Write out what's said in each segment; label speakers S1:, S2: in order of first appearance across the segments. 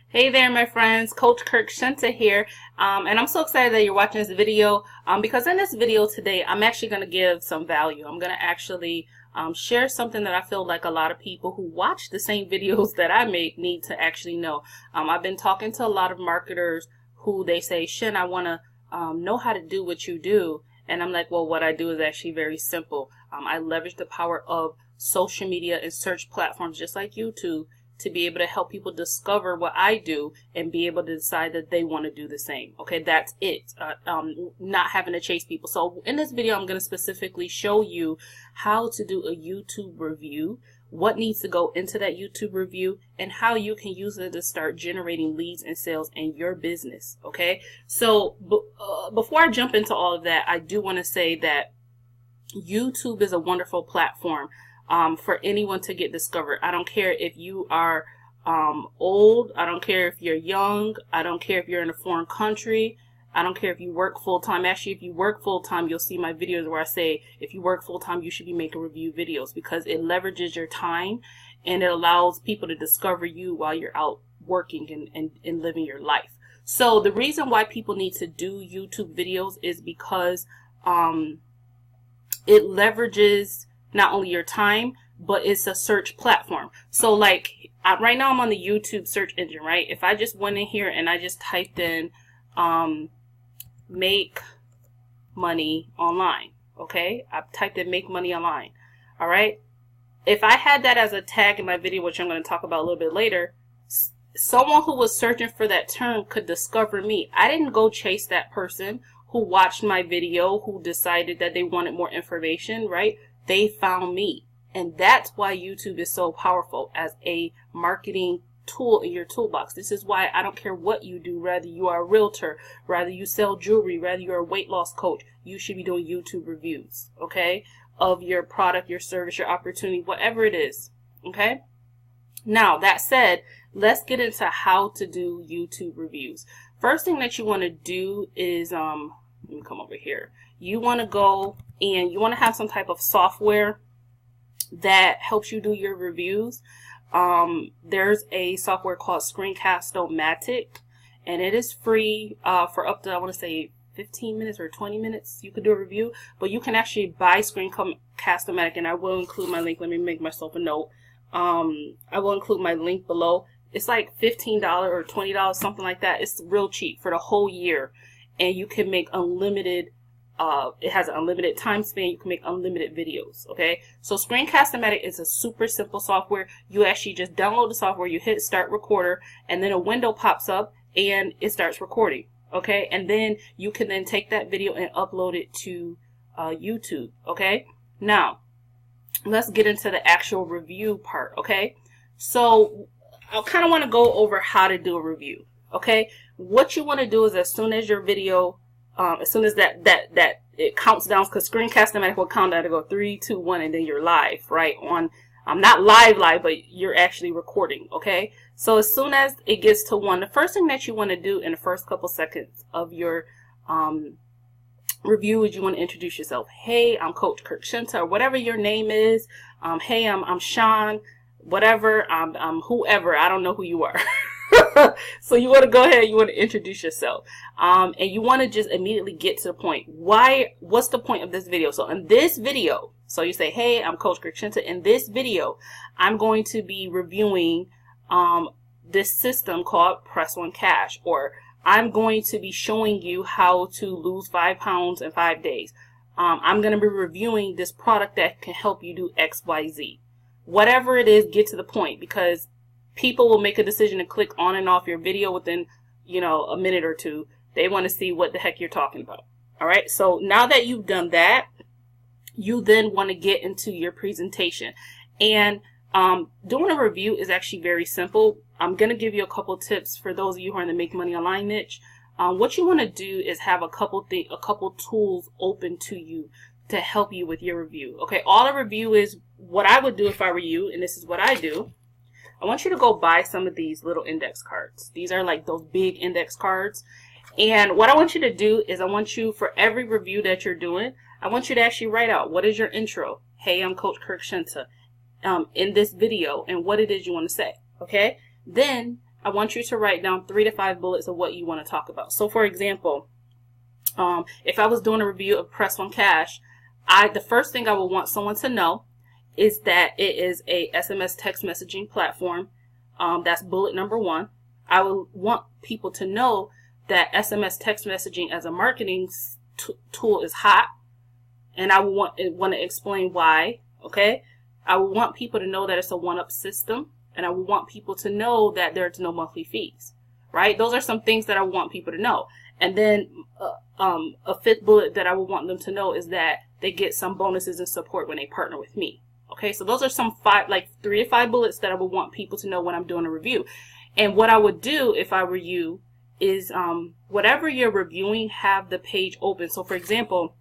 S1: Hey there, my friends. Coach 𝐸𝐏𝐿 here, and I'm so excited that you're watching this video because in this video today, I'm actually going to give some value. I'm going to actually share something that I feel like a lot of people who watch the same videos that I make need to actually know. I've been talking to a lot of marketers who they say, Shen, I want to know how to do what you do. And I'm like, well, what I do is actually very simple. I leverage the power of social media and search platforms just like YouTube to be able to help people discover what I do and be able to decide that they want to do the same. Okay, that's it. Not having to chase people. So in this video, I'm going to specifically show you how to do a YouTube review, what needs to go into that YouTube review, and how you can use it to start generating leads and sales in your business. Okay, so before I jump into all of that, I do want to say that YouTube is a wonderful platform for anyone to get discovered. I don't care if you are old. I don't care if you're young. I don't care if you're in a foreign country. I don't care if you work full-time. Actually, if you work full-time, you'll see my videos where I say if you work full-time, you should be making review videos because it leverages your time and it allows people to discover you while you're out working and living your life. So the reason why people need to do YouTube videos is because it leverages not only your time, but it's a search platform. So like right now I'm on the YouTube search engine, right? If I just went in here and I just typed in make money online, okay? I've typed in make money online, all right? If I had that as a tag in my video, which I'm going to talk about a little bit later, someone who was searching for that term could discover me. I didn't go chase that person who watched my video, who decided that they wanted more information, right? They found me. And that's why YouTube is so powerful as a marketing tool in your toolbox. This is why I don't care what you do, whether you are a realtor, whether you sell jewelry, whether you're a weight loss coach, you should be doing YouTube reviews, okay, of your product, your service, your opportunity, whatever it is, okay? Now, that said, let's get into how to do YouTube reviews. First thing that you want to do is, let me come over here. You want to go and you want to have some type of software that helps you do your reviews. There's a software called Screencast-O-Matic, and it is free for up to, I want to say, 15 minutes or 20 minutes. You could do a review, but you can actually buy Screencast-O-Matic, and I will include my link. Let me make myself a note. I will include my link below. It's like $15 or $20, something like that. It's real cheap for the whole year, and you can make unlimited. It has an unlimited time span. You can make unlimited videos. Okay, so Screencast-O-Matic is a super simple software. You actually just download the software, you hit start recorder, and then a window pops up and it starts recording. Okay, and then you can then take that video and upload it to YouTube. Okay, now let's get into the actual review part. Okay, so I kind of want to go over how to do a review. Okay, what you want to do is as soon as your video as soon as that it counts down, because Screencast-O-Matic will count down to go 3, 2, 1, and then you're live, right? On not live, but you're actually recording, okay? So as soon as it gets to 1, the first thing that you want to do in the first couple seconds of your review is you want to introduce yourself. Hey, I'm Coach 𝐸𝐿, or whatever your name is. Hey, I'm Sean, whatever. I'm whoever. I don't know who you are. So you want to go ahead, you want to introduce yourself, and you want to just immediately get to the point. What's the point of this video? So in this video, so you say, hey, I'm Coach 𝐸𝐿. In this video, I'm going to be reviewing this system called Press On Cash, or I'm going to be showing you how to lose 5 pounds in 5 days. I'm going to be reviewing this product that can help you do X, Y, Z. Whatever it is, get to the point, because people will make a decision to click on and off your video within, a minute or two. They want to see what the heck you're talking about. All right. So now that you've done that, you then want to get into your presentation. And doing a review is actually very simple. I'm going to give you a couple tips for those of you who are in the make money online niche. What you want to do is have a couple tools open to you to help you with your review. Okay. All a review is what I would do if I were you, and this is what I do. I want you to go buy some of these little index cards. These are like those big index cards. And what I want you to do is I want you, for every review that you're doing, I want you to actually write out, what is your intro? Hey, I'm Coach 𝐸𝐿 in this video, and what it is you want to say. Okay? Then I want you to write down 3 to 5 bullets of what you want to talk about. So for example, if I was doing a review of Press One Cash, the first thing I would want someone to know is that it is a SMS text messaging platform. That's bullet number 1. I would want people to know that SMS text messaging as a marketing tool is hot, and I would want to explain why. Okay, I would want people to know that it's a one-up system, and I would want people to know that there's no monthly fees. Right? Those are some things that I want people to know. And then a 5th bullet that I would want them to know is that they get some bonuses and support when they partner with me. Okay, so those are some 3 to 5 bullets that I would want people to know when I'm doing a review. And what I would do if I were you is whatever you're reviewing, have the page open. So for example,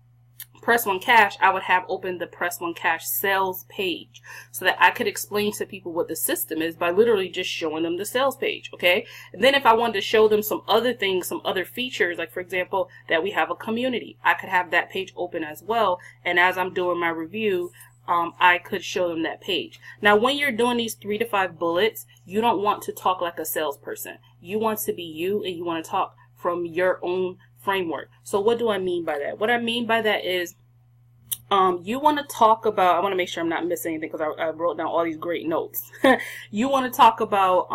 S1: Press One Cash, I would have open the Press One Cash sales page so that I could explain to people what the system is by literally just showing them the sales page. Okay, and then if I wanted to show them some other things, some other features, like for example that we have a community, I could have that page open as well, and as I'm doing my review, I could show them that page. Now when you're doing these 3 to 5 bullets, you don't want to talk like a salesperson. You want to be you, and you want to talk from your own framework. So what do I mean by that? What I mean by that is you want to talk about, I want to make sure I'm not missing anything because I wrote down all these great notes. You want to talk about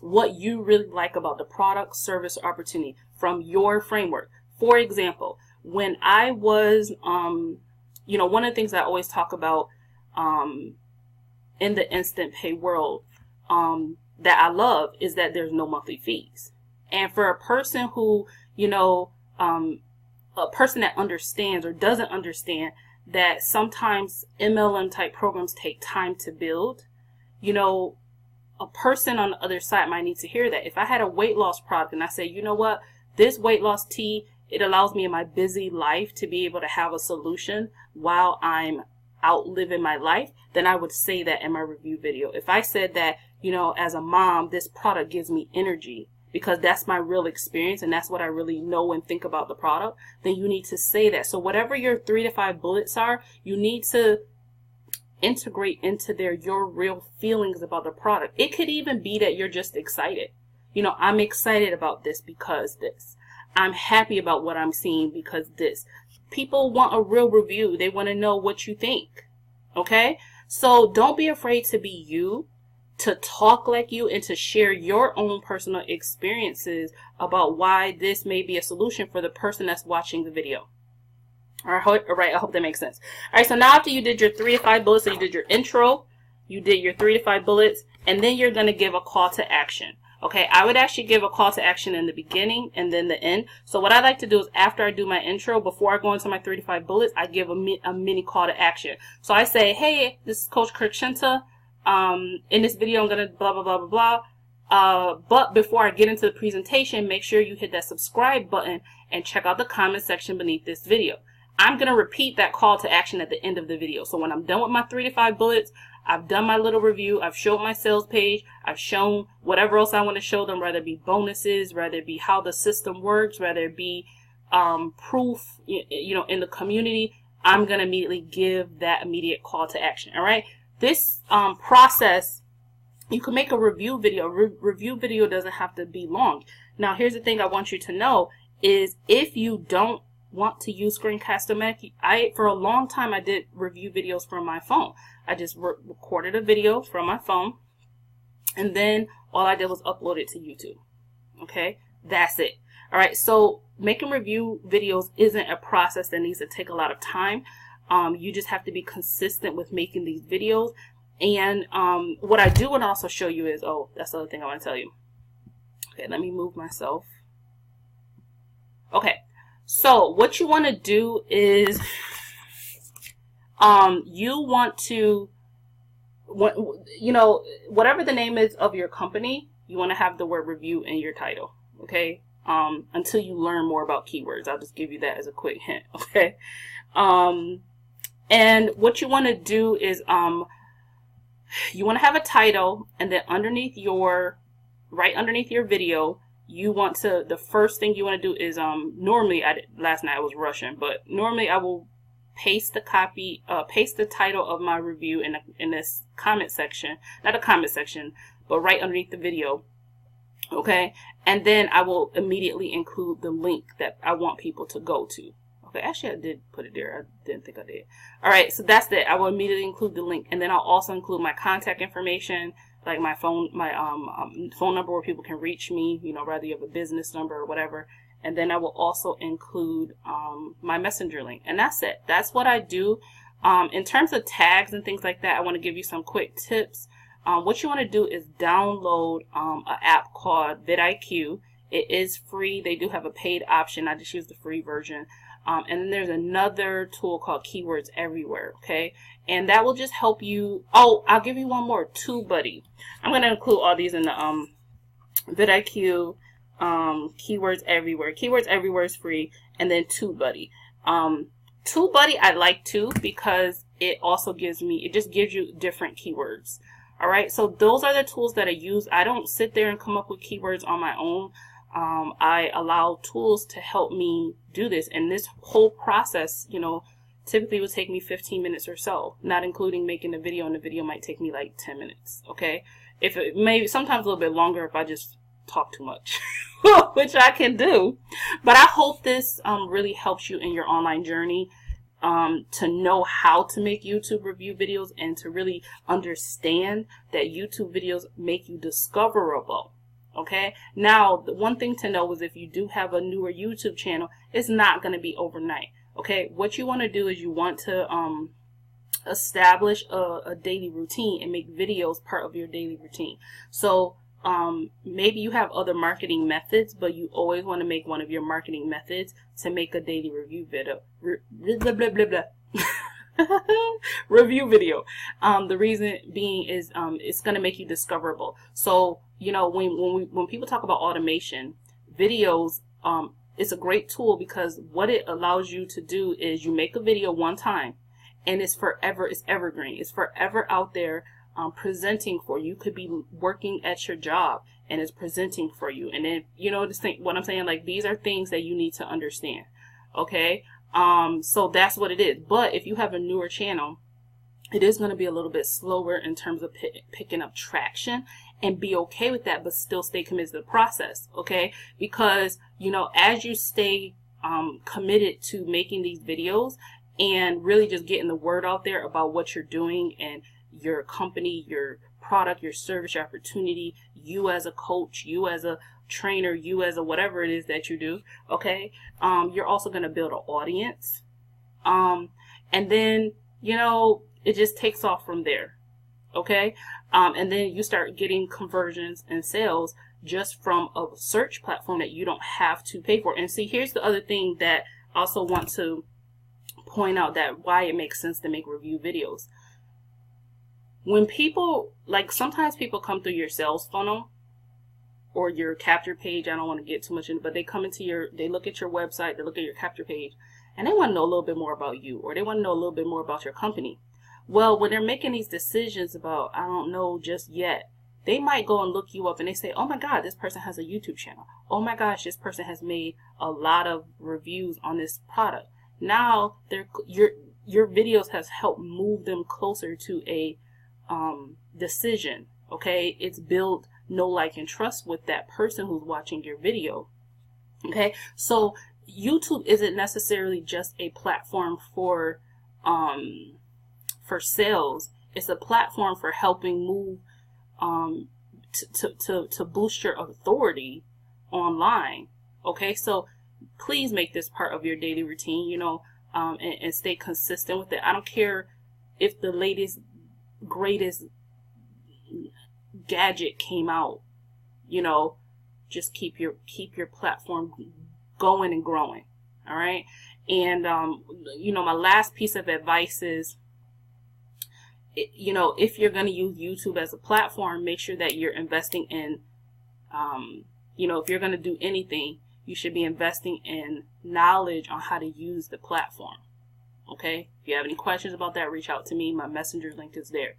S1: what you really like about the product, service, or opportunity from your framework. For example, when I was, you know, one of the things I always talk about in the instant pay world that I love is that there's no monthly fees. And for a person who, you know, a person that understands or doesn't understand that sometimes MLM type programs take time to build, you know, a person on the other side might need to hear that. If I had a weight loss product and I say, you know what, this weight loss tea, it allows me in my busy life to be able to have a solution while I'm out living my life, then I would say that in my review video. If I said that, you know, as a mom, this product gives me energy, because that's my real experience and that's what I really know and think about the product, then you need to say that. So whatever your 3 to 5 bullets are, you need to integrate into there your real feelings about the product. It could even be that you're just excited. You know, I'm excited about this because this. I'm happy about what I'm seeing because this. People want a real review. They want to know what you think. Okay? So don't be afraid to be you, to talk like you, and to share your own personal experiences about why this may be a solution for the person that's watching the video. All right, I hope that makes sense. All right, so now after you did your 3 to 5 bullets, so you did your intro, you did your 3 to 5 bullets, and then you're going to give a call to action. Okay, I would actually give a call to action in the beginning and then the end. So what I like to do is after I do my intro, before I go into my 3 to 5 bullets, I give a mini call to action. So I say, hey, this is Coach 𝐸𝐸𝐸𝐸𝐸𝐸𝐸𝐸𝐸𝐸𝐸. In this video, I'm going to blah, blah, blah, blah, blah. But before I get into the presentation, make sure you hit that subscribe button and check out the comment section beneath this video. I'm going to repeat that call to action at the end of the video. So when I'm done with my 3 to 5 bullets, I've done my little review, I've shown my sales page, I've shown whatever else I want to show them, whether it be bonuses, whether it be how the system works, whether it be proof, you know, in the community, I'm going to immediately give that immediate call to action. All right. This process, you can make a review video. Review video doesn't have to be long. Now, here's the thing I want you to know is if you don't want to use Screencast-O-Matic, for a long time I did review videos from my phone. I just recorded a video from my phone, and then all I did was upload it to YouTube. Okay, that's it. All right, so making review videos isn't a process that needs to take a lot of time. You just have to be consistent with making these videos. And what I do want to also show you is, oh, that's the other thing I want to tell you. Okay, let me move myself. Okay, so what you want to do is you want to, you know, whatever the name is of your company, you want to have the word review in your title. Okay, until you learn more about keywords. I'll just give you that as a quick hint. Okay. And what you want to do is you want to have a title, and then underneath your, right underneath your video, you want to, the first thing you want to do is normally, last night I was rushing, but normally I will paste the copy, paste the title of my review in this comment section, not a comment section, but right underneath the video. Okay, and then I will immediately include the link that I want people to go to. Okay, actually I did put it there. I didn't think I did. All right, so that's it. I will immediately include the link, and then I'll also include my contact information, like my phone number where people can reach me, you know, whether you have a business number or whatever. And then I will also include my messenger link, and that's it. That's what I do. In terms of tags and things like that, I want to give you some quick tips. What you want to do is download an app called vidIQ. It is free. They do have a paid option. I just use the free version. And then there's another tool called Keywords Everywhere, okay? And that will just help you. Oh, I'll give you one more, TubeBuddy. I'm going to include all these in the vidIQ, Keywords Everywhere. Keywords Everywhere is free, and then TubeBuddy. TubeBuddy I like too because it also gives you different keywords. All right, so those are the tools that I use. I don't sit there and come up with keywords on my own. I allow tools to help me do this, and this whole process, you know, typically would take me 15 minutes or so, not including making the video, and the video might take me like 10 minutes. Okay, if it maybe sometimes a little bit longer if I just talk too much, which I can do. But I hope this really helps you in your online journey, to know how to make YouTube review videos and to really understand that YouTube videos make you discoverable. Okay, now the one thing to know is if you do have a newer YouTube channel, it's not going to be overnight. Okay, what you want to do is you want to establish a daily routine and make videos part of your daily routine. So maybe you have other marketing methods, but you always want to make one of your marketing methods to make a daily review video. Review video. The reason being is it's going to make you discoverable. So you know, when people talk about automation, videos, it's a great tool because what it allows you to do is you make a video one time, and it's forever. It's evergreen. It's forever out there. Presenting for you. You could be working at your job and it's presenting for you. And then, you know, what I'm saying, like, these are things that you need to understand. Okay. So that's what it is. But if you have a newer channel, it is going to be a little bit slower in terms of picking up traction, and be okay with that, but still stay committed to the process. Okay. Because, you know, as you stay committed to making these videos and really just getting the word out there about what you're doing and your company, your product, your service, your opportunity, you as a coach, you as a trainer, you as a whatever it is that you do, okay, you're also going to build an audience, and then, you know, it just takes off from there, okay, and then you start getting conversions and sales just from a search platform that you don't have to pay for. And see, here's the other thing that I also want to point out, that why it makes sense to make review videos. When people, like, sometimes people come through your sales funnel or your capture page. I don't want to get too much in, but they come into they look at your website, they look at your capture page, and they want to know a little bit more about you, or they want to know a little bit more about your company. Well, when they're making these decisions about, I don't know just yet, they might go and look you up and they say, oh my God, this person has a YouTube channel. Oh my gosh, this person has made a lot of reviews on this product. Now, your videos has helped move them closer to a decision. Okay, it's built know, like, and trust with that person who's watching your video. Okay, so YouTube isn't necessarily just a platform for sales. It's a platform for helping move to boost your authority online. Okay, so please make this part of your daily routine, you know, and stay consistent with it. I don't care if the latest greatest gadget came out, you know, just keep your platform going and growing. All right. And you know, my last piece of advice is, you know, if you're going to use YouTube as a platform, make sure that you're investing in, you know, if you're going to do anything, you should be investing in knowledge on how to use the platform. Okay, if you have any questions about that, reach out to me. My messenger link is there.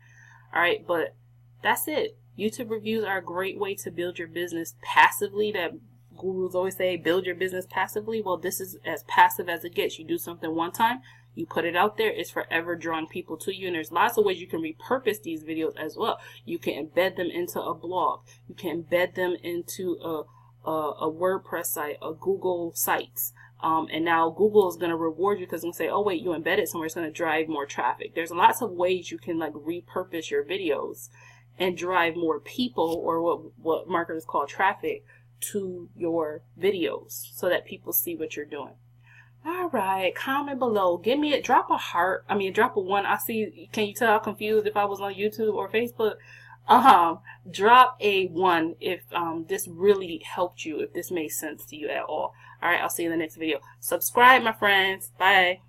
S1: All right, but that's it. YouTube reviews are a great way to build your business passively. That gurus always say, build your business passively. Well, this is as passive as it gets. You do something one time, You put it out there, it's forever drawing people to you. And there's lots of ways you can repurpose these videos as well. You can embed them into a blog. You can embed them into a WordPress site, a Google sites. And now Google is going to reward you because it's going to say, oh, wait, you embedded somewhere. It's going to drive more traffic. There's lots of ways you can like repurpose your videos and drive more people, or what marketers call traffic, to your videos so that people see what you're doing. All right, comment below. Give me drop a heart. I mean, drop a 1. I see. Can you tell how confused if I was on YouTube or Facebook? Drop a 1 if this really helped you, if this made sense to you at all. All right, I'll see you in the next video. Subscribe, my friends. Bye.